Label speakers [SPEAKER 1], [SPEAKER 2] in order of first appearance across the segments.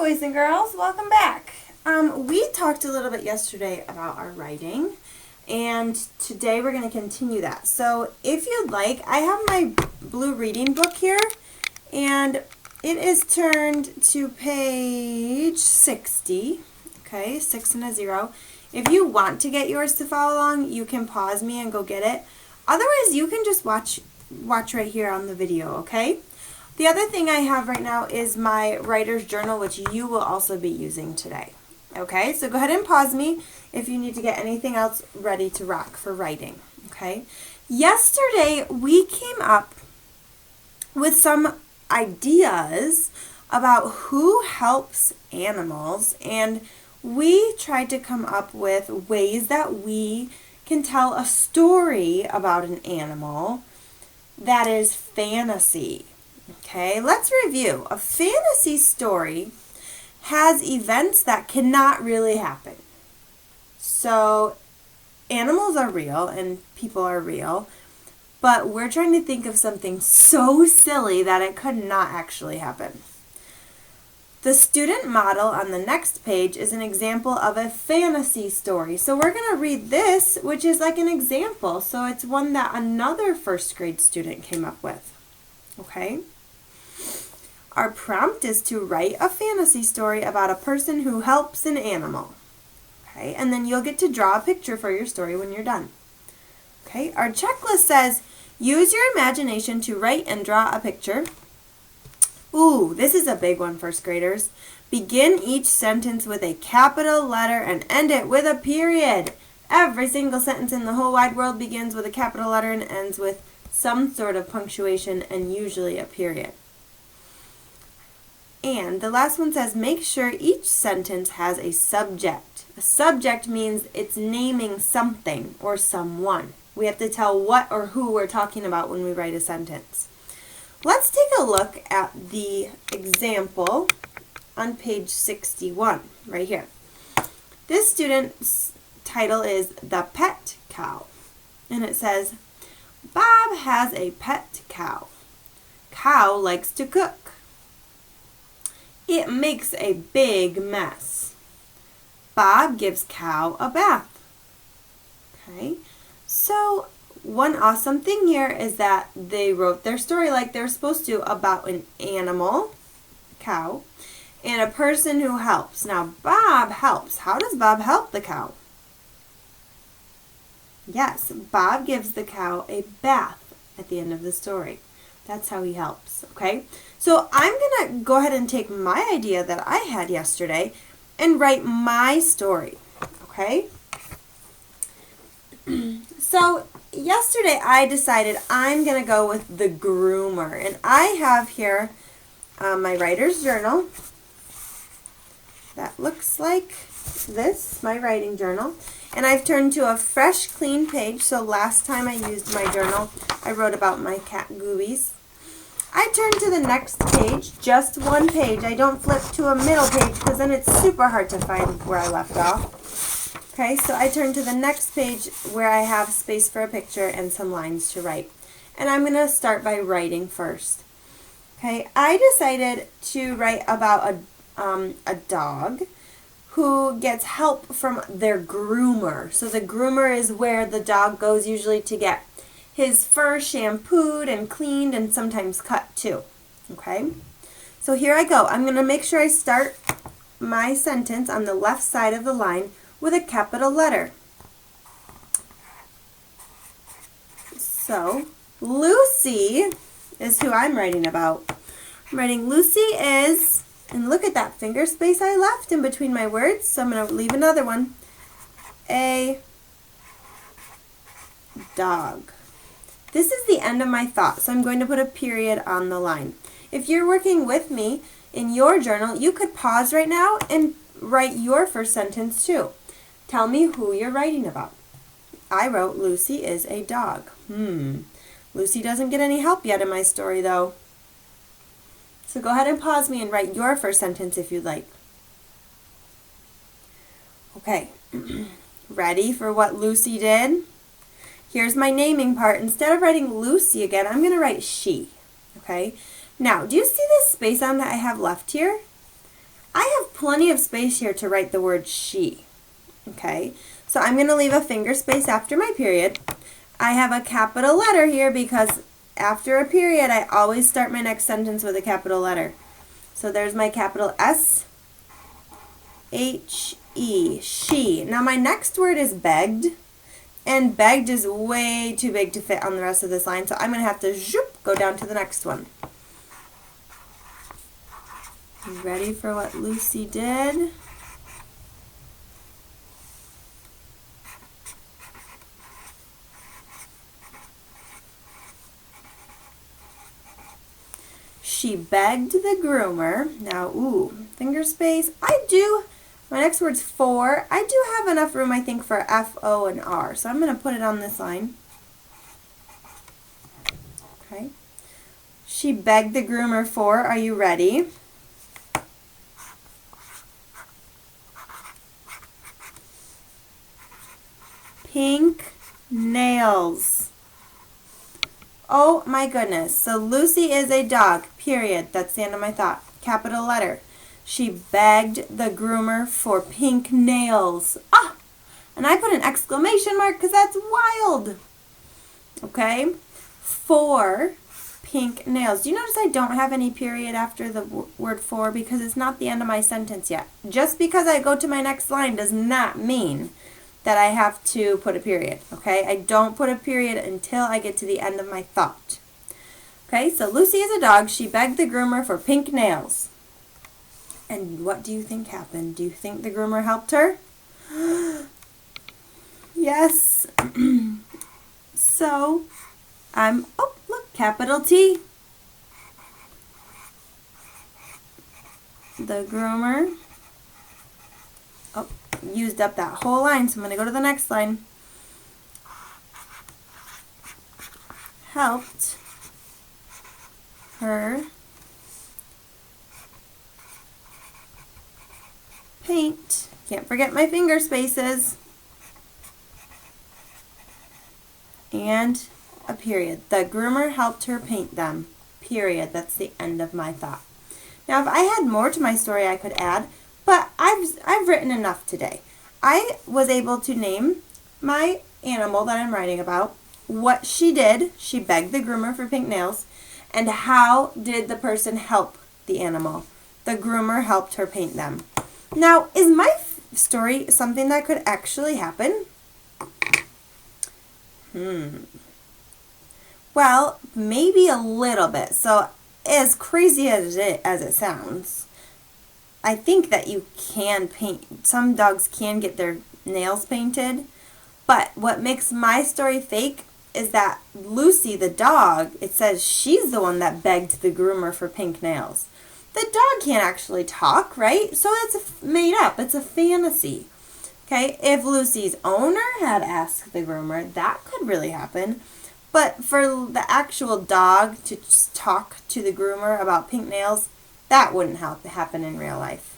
[SPEAKER 1] boys and girls, welcome back. We talked a little bit yesterday about our writing, and today we're going to continue that. So if you'd like, I have my blue reading book here, and it is turned to page 60, okay, 6 and a 0. If you want to get yours to follow along, you can pause me and go get it. Otherwise, you can just watch right here on the video, okay? The other thing I have right now is my writer's journal, which you will also be using today. Okay, so go ahead and pause me if you need to get anything else ready to rock for writing. Okay, yesterday we came up with some ideas about who helps animals, and we tried to come up with ways that we can tell a story about an animal that is fantasy. Okay, let's review. A fantasy story has events that cannot really happen. So animals are real and people are real, but we're trying to think of something so silly that it could not actually happen. The student model on the next page is an example of a fantasy story. So we're going to read this, which is like an example. So it's one that another first grade student came up with. Okay? Our prompt is to write a fantasy story about a person who helps an animal. Okay, and then you'll get to draw a picture for your story when you're done. Okay, our checklist says, use your imagination to write and draw a picture. Ooh, this is a big one, first graders. Begin each sentence with a capital letter and end it with a period. Every single sentence in the whole wide world begins with a capital letter and ends with some sort of punctuation and usually a period. And the last one says, make sure each sentence has a subject. A subject means it's naming something or someone. We have to tell what or who we're talking about when we write a sentence. Let's take a look at the example on page 61, right here. This student's title is The Pet Cow. And it says, Bob has a pet cow. Cow likes to cook. It makes a big mess. Bob gives cow a bath. Okay, so one awesome thing here is that they wrote their story like they're supposed to about an animal, cow, and a person who helps. Now, Bob helps. How does Bob help the cow? Yes, Bob gives the cow a bath at the end of the story. That's how he helps, okay? So I'm going to go ahead and take my idea that I had yesterday and write my story, okay? So yesterday I decided I'm going to go with the groomer. And I have here my writer's journal. That looks like this, my writing journal. And I've turned to a fresh, clean page. So last time I used my journal, I wrote about my cat Goobies. I turn to the next page, just one page. I don't flip to a middle page because then it's super hard to find where I left off. Okay, so I turn to the next page where I have space for a picture and some lines to write. And I'm going to start by writing first. Okay, I decided to write about a dog who gets help from their groomer. So the groomer is where the dog goes usually to get his fur shampooed and cleaned and sometimes cut too. Okay, so here I go. I'm going to make sure I start my sentence on the left side of the line with a capital letter. So Lucy is who I'm writing about. I'm writing Lucy is, and look at that finger space I left in between my words, so I'm going to leave another one, a dog. This is the end of my thought, so I'm going to put a period on the line. If you're working with me in your journal, you could pause right now and write your first sentence too. Tell me who you're writing about. I wrote, Lucy is a dog. Lucy doesn't get any help yet in my story though. So go ahead and pause me and write your first sentence if you'd like. Okay, ready for what Lucy did? Here's my naming part. Instead of writing Lucy again, I'm going to write she. Okay? Now, do you see this space on that I have left here? I have plenty of space here to write the word she. Okay, so I'm going to leave a finger space after my period. I have a capital letter here because after a period, I always start my next sentence with a capital letter. So there's my capital S-H-E, she. Now my next word is begged, and begged is way too big to fit on the rest of this line, so I'm going to have to zoop, go down to the next one. You ready for what Lucy did? She begged the groomer. Now, finger space. My next word's for. I do have enough room, I think, for F, O, and R. So I'm going to put it on this line. Okay. She begged the groomer for. Are you ready? Pink nails. Oh my goodness. So Lucy is a dog, period. That's the end of my thought. Capital letter. She begged the groomer for pink nails. Ah! And I put an exclamation mark because that's wild. Okay? For pink nails. Do you notice I don't have any period after the word for because it's not the end of my sentence yet? Just because I go to my next line does not mean that I have to put a period, okay? I don't put a period until I get to the end of my thought. Okay, so Lucy is a dog. She begged the groomer for pink nails. And what do you think happened? Do you think the groomer helped her? Yes. So, look, capital T. The groomer used up that whole line, so I'm going to go to the next line. Helped her paint. Can't forget my finger spaces. And a period. The groomer helped her paint them. Period. That's the end of my thought. Now, if I had more to my story, I could add. But I've written enough today. I was able to name my animal that I'm writing about, what she did, she begged the groomer for pink nails, and how did the person help the animal. The groomer helped her paint them. Now, is my story something that could actually happen? Well, maybe a little bit. So, as crazy as it sounds, I think that you can paint, some dogs can get their nails painted, but what makes my story fake is that Lucy, the dog, it says she's the one that begged the groomer for pink nails. The dog can't actually talk, right? So it's made up. It's a fantasy. Okay, if Lucy's owner had asked the groomer, that could really happen. But for the actual dog to just talk to the groomer about pink nails, that wouldn't happen in real life.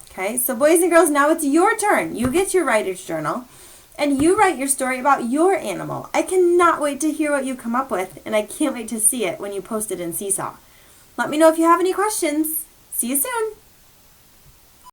[SPEAKER 1] Okay, so boys and girls, now it's your turn. You get your writer's journal, and you write your story about your animal. I cannot wait to hear what you come up with, and I can't wait to see it when you post it in Seesaw. Let me know if you have any questions. See you soon.